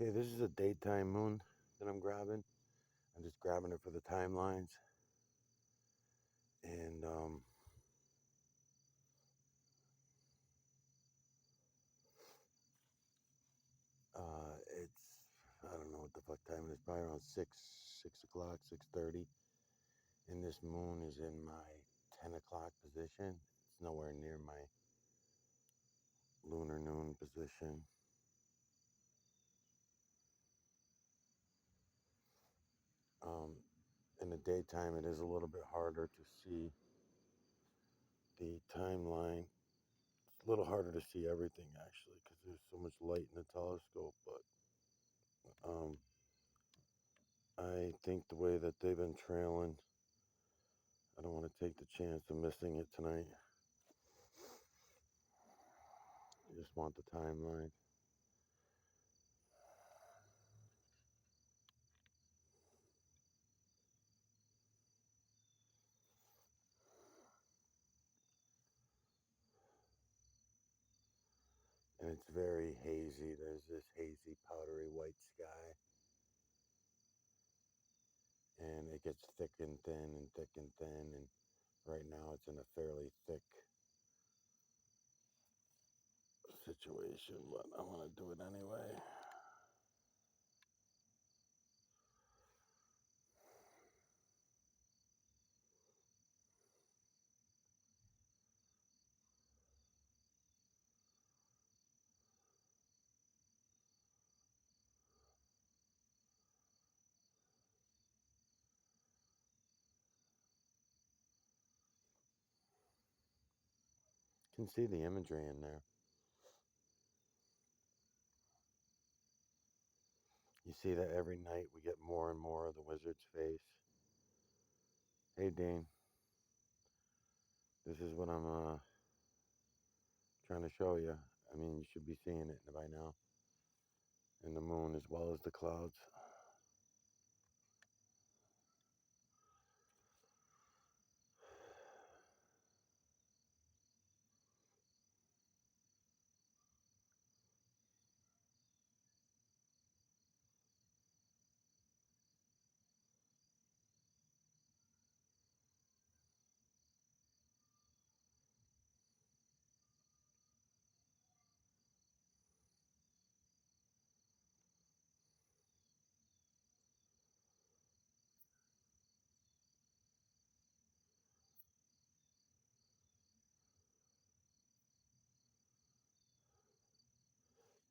Okay, this is a daytime moon that I'm grabbing. I'm just grabbing it for the timelines. And it's, I don't know what the fuck time it is, probably around 6 o'clock, 6:30. And this moon is in my 10 o'clock position. It's nowhere near my lunar noon position. Um, in the daytime, it is a little bit harder to see the timeline. It's a little harder to see everything actually because there's so much light in the telescope. But um, I think the way that they've been trailing, I don't want to take the chance of missing it tonight. I just want the timeline. And it's very hazy. There's this hazy, powdery white sky. And it gets thick and thin and thick and thin. And right now it's in a fairly thick situation, but I want to do it anyway. You can see the imagery in there. You see that every night we get more and more of the wizard's face. Hey, Dean. This is what I'm trying to show you. I mean, you should be seeing it by now. And the moon as well as the clouds.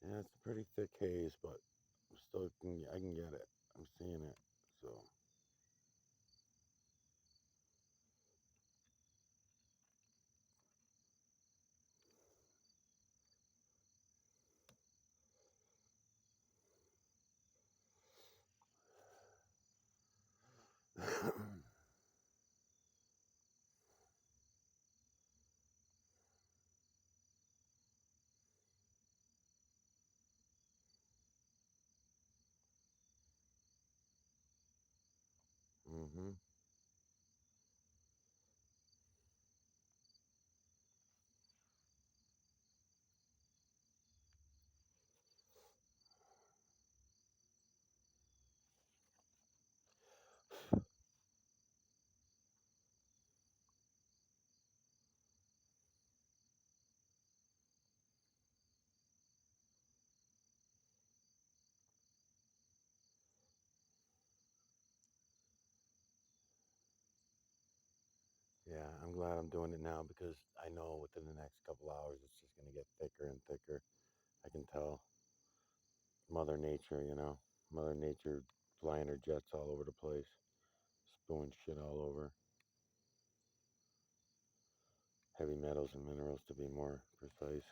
Yeah, it's a pretty thick haze, but I can get it. I'm seeing it. So, mm-hmm. Yeah, I'm glad I'm doing it now because I know within the next couple hours it's just going to get thicker and thicker. I can tell. Mother Nature, Mother Nature flying her jets all over the place, spewing shit all over. Heavy metals and minerals to be more precise.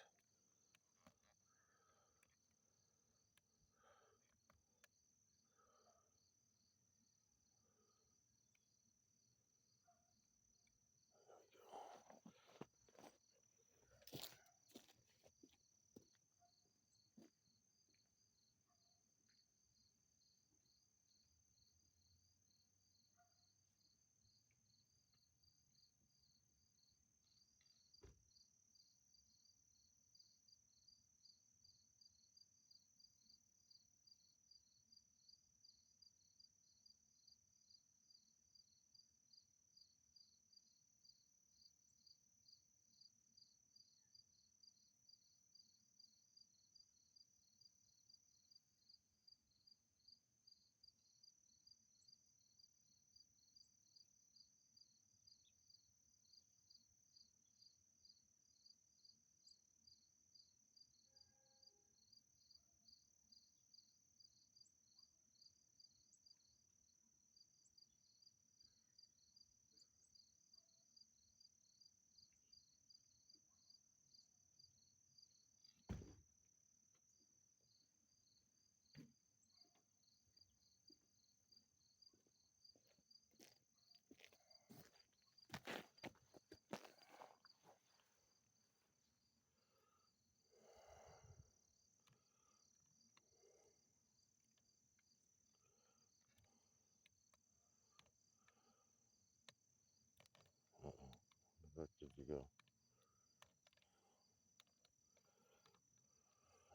it go?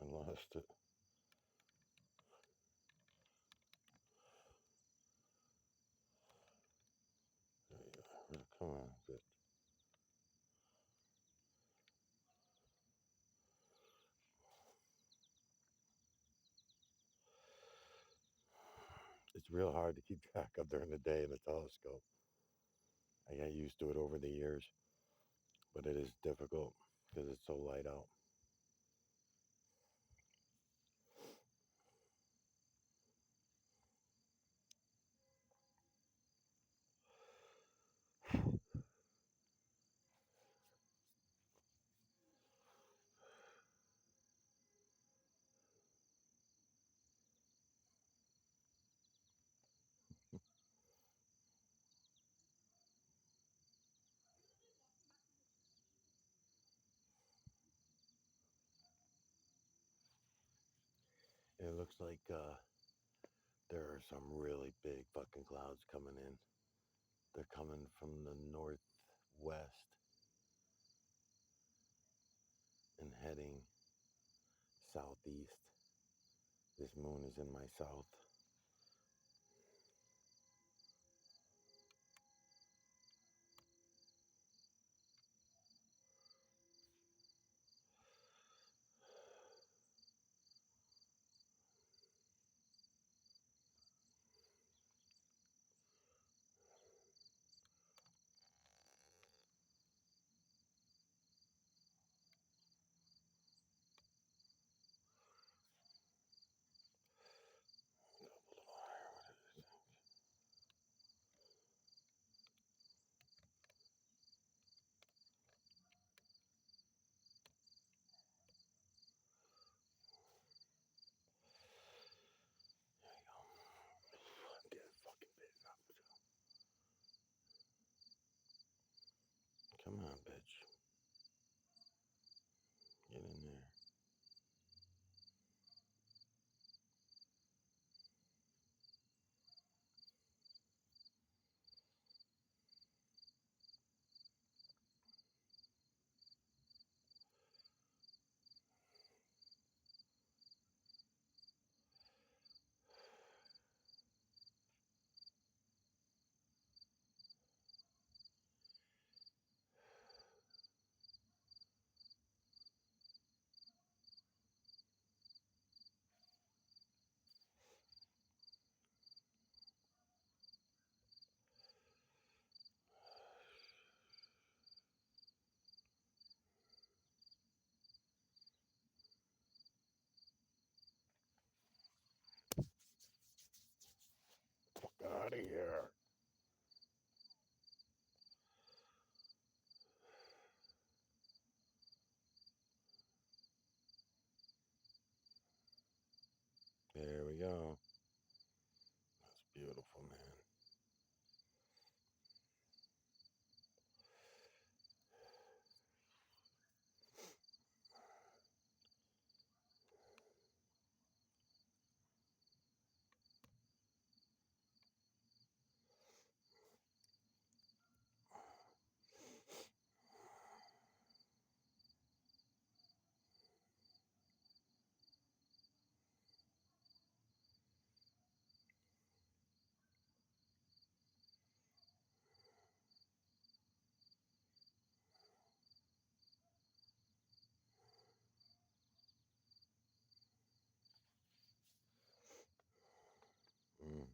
I lost it. There you go. Come on, bitch. It's real hard to keep track of during the day in the telescope. I got used to it over the years, but it is difficult because it's so light out. It looks like there are some really big fucking clouds coming in. They're coming from the northwest and heading southeast. This moon is in my south. Get fucking bit up. Come on, bitch. Get in there. Fuck out of here. There we go. That's beautiful, man.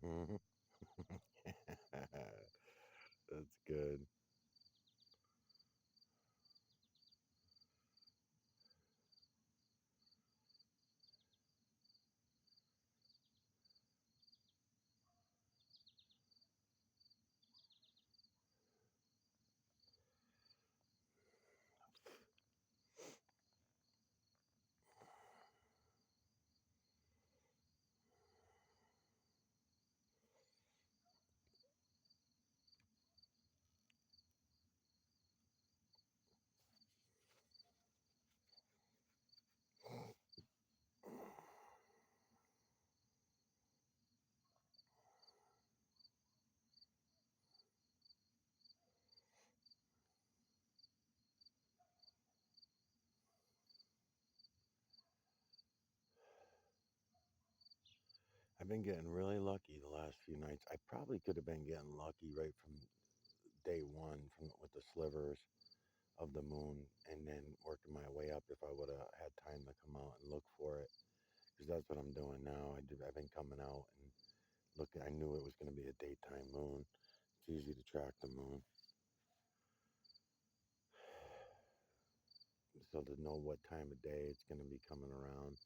Mm-hmm. That's good. I've been getting really lucky the last few nights. I probably could have been getting lucky right from day one from with the slivers of the moon, and then working my way up if I would have had time to come out and look for it. Because that's what I'm doing now. I've been coming out and looking. I knew it was going to be a daytime moon. It's easy to track the moon, so to know what time of day it's going to be coming around.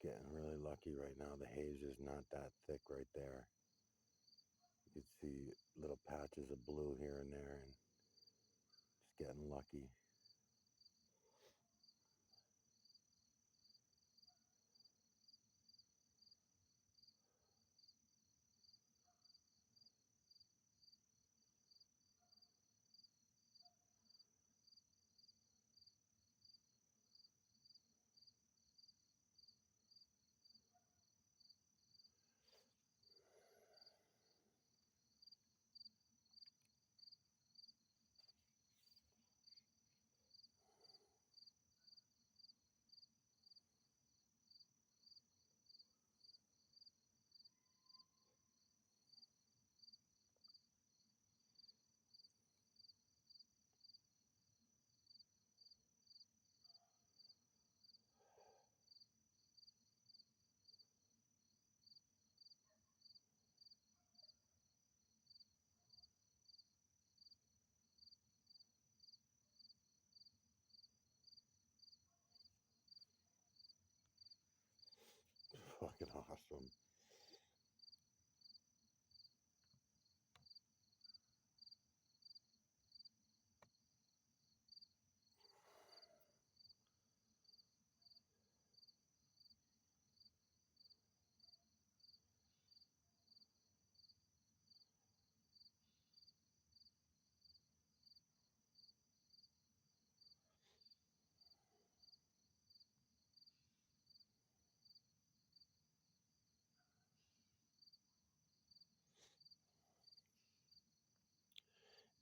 Getting really lucky right now. The haze is not that thick right there. You can see little patches of blue here and there, and just getting lucky. Fucking awesome.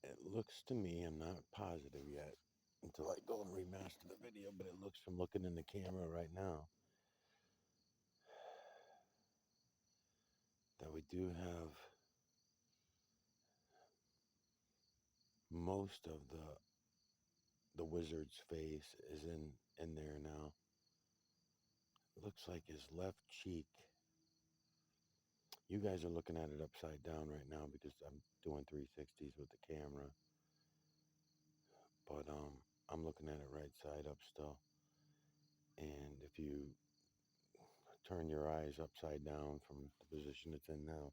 It looks to me, I'm not positive yet until I go and remaster the video, but it looks from looking in the camera right now that we do have most of the wizard's face is in there now. It looks like his left cheek. You guys are looking at it upside down right now because I'm doing 360s with the camera, but I'm looking at it right side up still. And if you turn your eyes upside down from the position it's in now,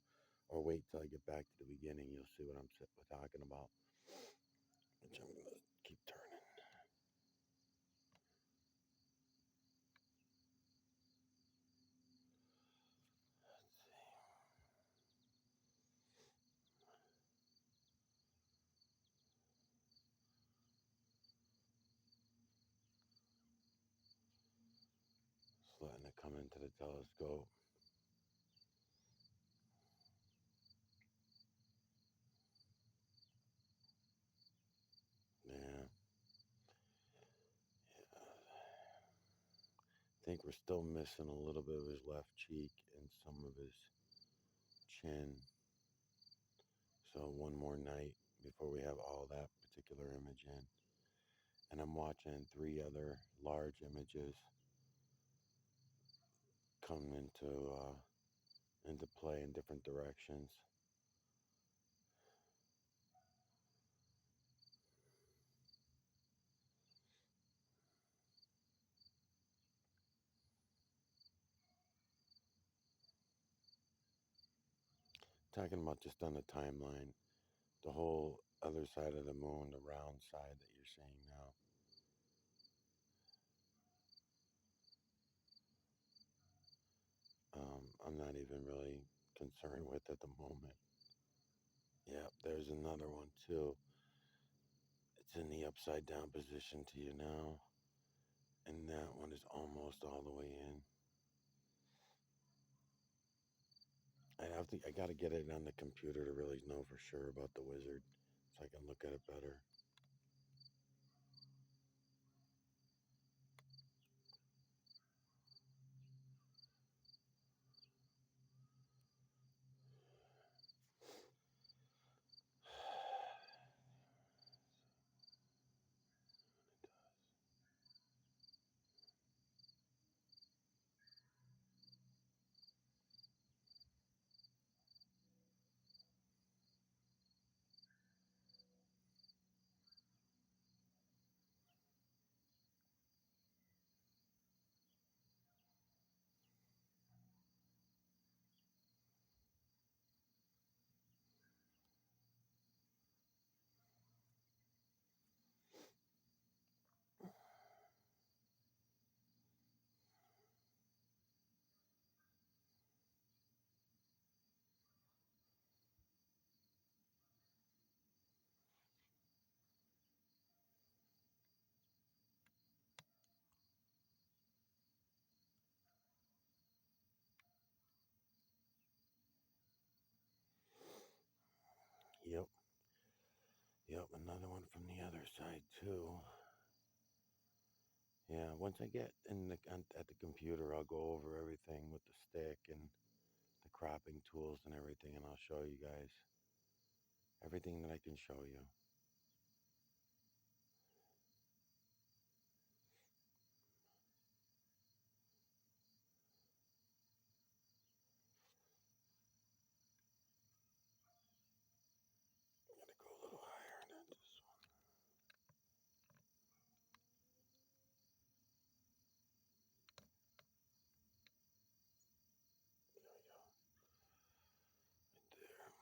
or wait till I get back to the beginning, you'll see what I'm talking about. Which I'm gonna keep turning. Just letting it come into the telescope. Yeah. I think we're still missing a little bit of his left cheek and some of his chin. So one more night before we have all that particular image in. And I'm watching 3 other large images come into play in different directions. Talking about just on the timeline, the whole other side of the moon, the round side that you're seeing now. I'm not even really concerned with at the moment. Yep, there's another one too. It's in the upside down position to you now, and that one is almost all the way in. I gotta get it on the computer to really know for sure about the wizard, so I can look at it better. Yep, yep, another one from the other side too. Yeah, once I get at the computer, I'll go over everything with the stick and the cropping tools and everything, and I'll show you guys everything that I can show you. I'm gonna go a little higher than this one. There we go. Right there.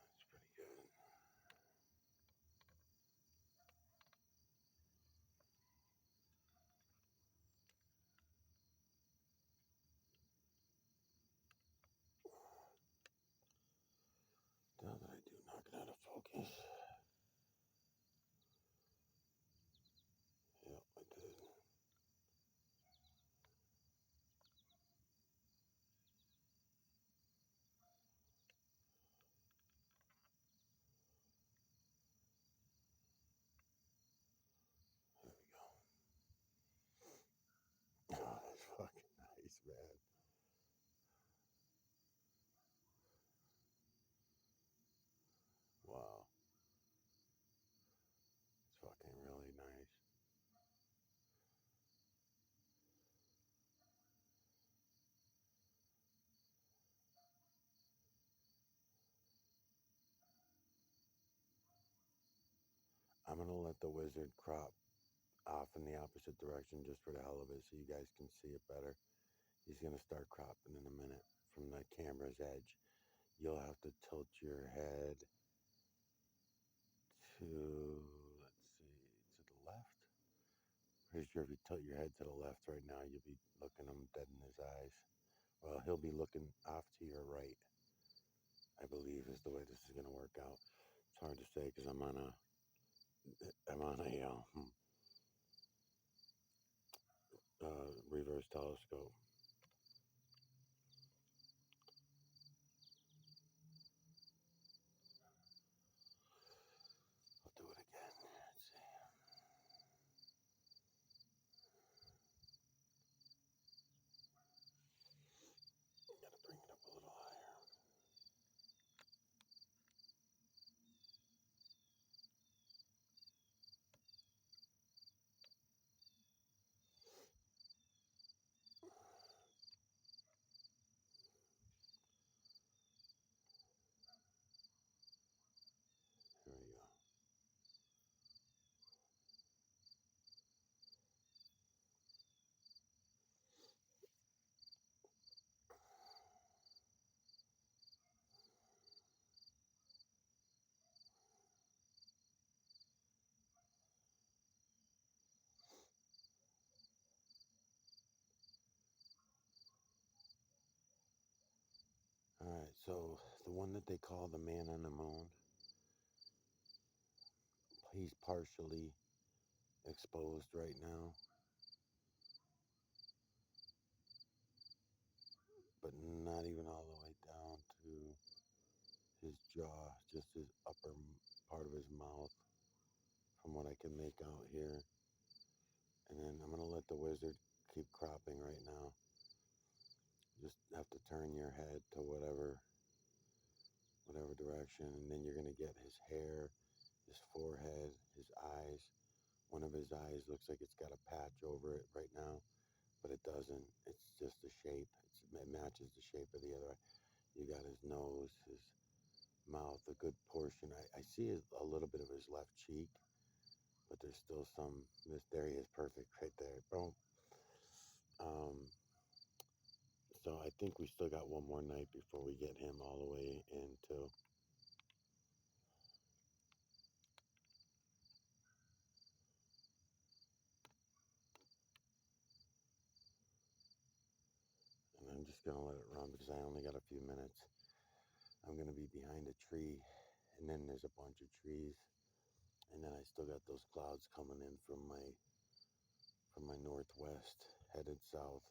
That's pretty good. Now that I do knock it out of focus. Yep, I did. There we go. Oh, that's fucking nice, man. Wow. It's fucking really nice. I'm gonna let the wizard crop off in the opposite direction just for the hell of it so you guys can see it better. He's gonna start cropping in a minute from the camera's edge. You'll have to tilt your head to, let's see, to the left. Pretty sure if you tilt your head to the left right now, you'll be looking him dead in his eyes. Well, he'll be looking off to your right, I believe is the way this is gonna work out. It's hard to say because I'm on a reverse telescope. I'll do it again. Let's see. Gotta bring it up a little higher. So the one that they call the Man on the Moon, he's partially exposed right now, but not even all the way down to his jaw, just his upper part of his mouth, from what I can make out here. And then I'm going to let the wizard keep cropping right now. Just have to turn your head to whatever direction, and then you're going to get his hair, his forehead, his eyes. One of his eyes looks like it's got a patch over it right now, but it doesn't. It's just the shape. It matches the shape of the other eye. You got his nose, his mouth, a good portion. I see a little bit of his left cheek, but there's still some. There he is, perfect right there. Boom. So I think we still got one more night before we get him all the way into. And I'm just gonna let it run because I only got a few minutes. I'm gonna be behind a tree, and then there's a bunch of trees, and then I still got those clouds coming in from my northwest, headed south.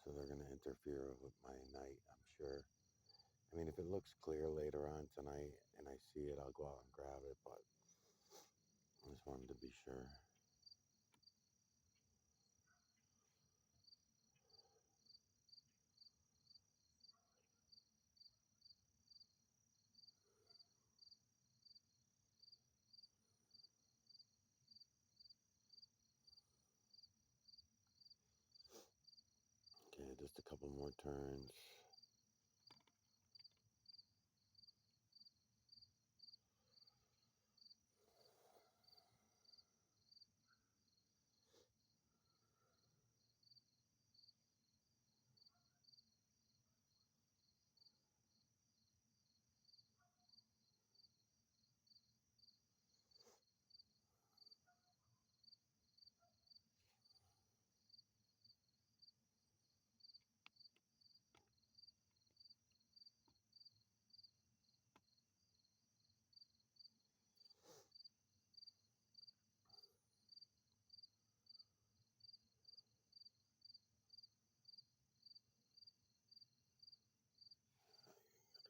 So they're gonna interfere with my night, I'm sure. I mean, if it looks clear later on tonight and I see it, I'll go out and grab it, but I just wanted to be sure. Okay, just a couple more turns.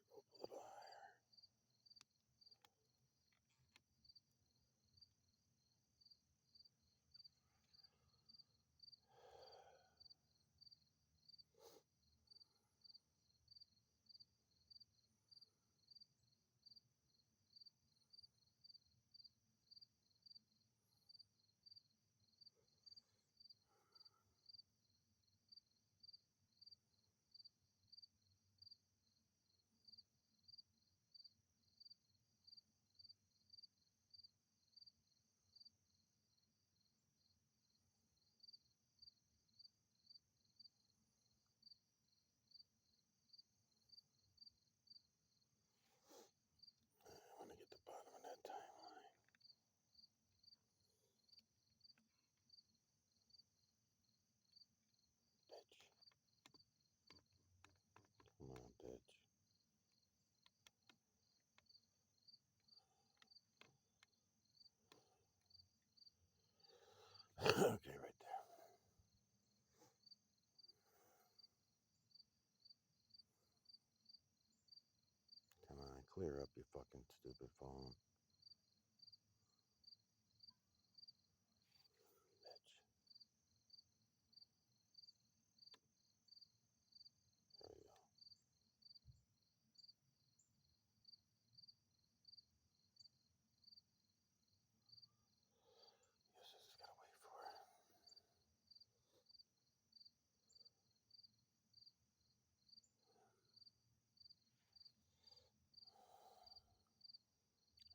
A little higher. I want to get the bottom of that timeline. Bitch. Come on, bitch. Okay, right there. Come on, clear up your fucking stupid phone. Bitch. There we go. Guess I just gotta wait for it.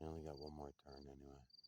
I only got one more turn anyway.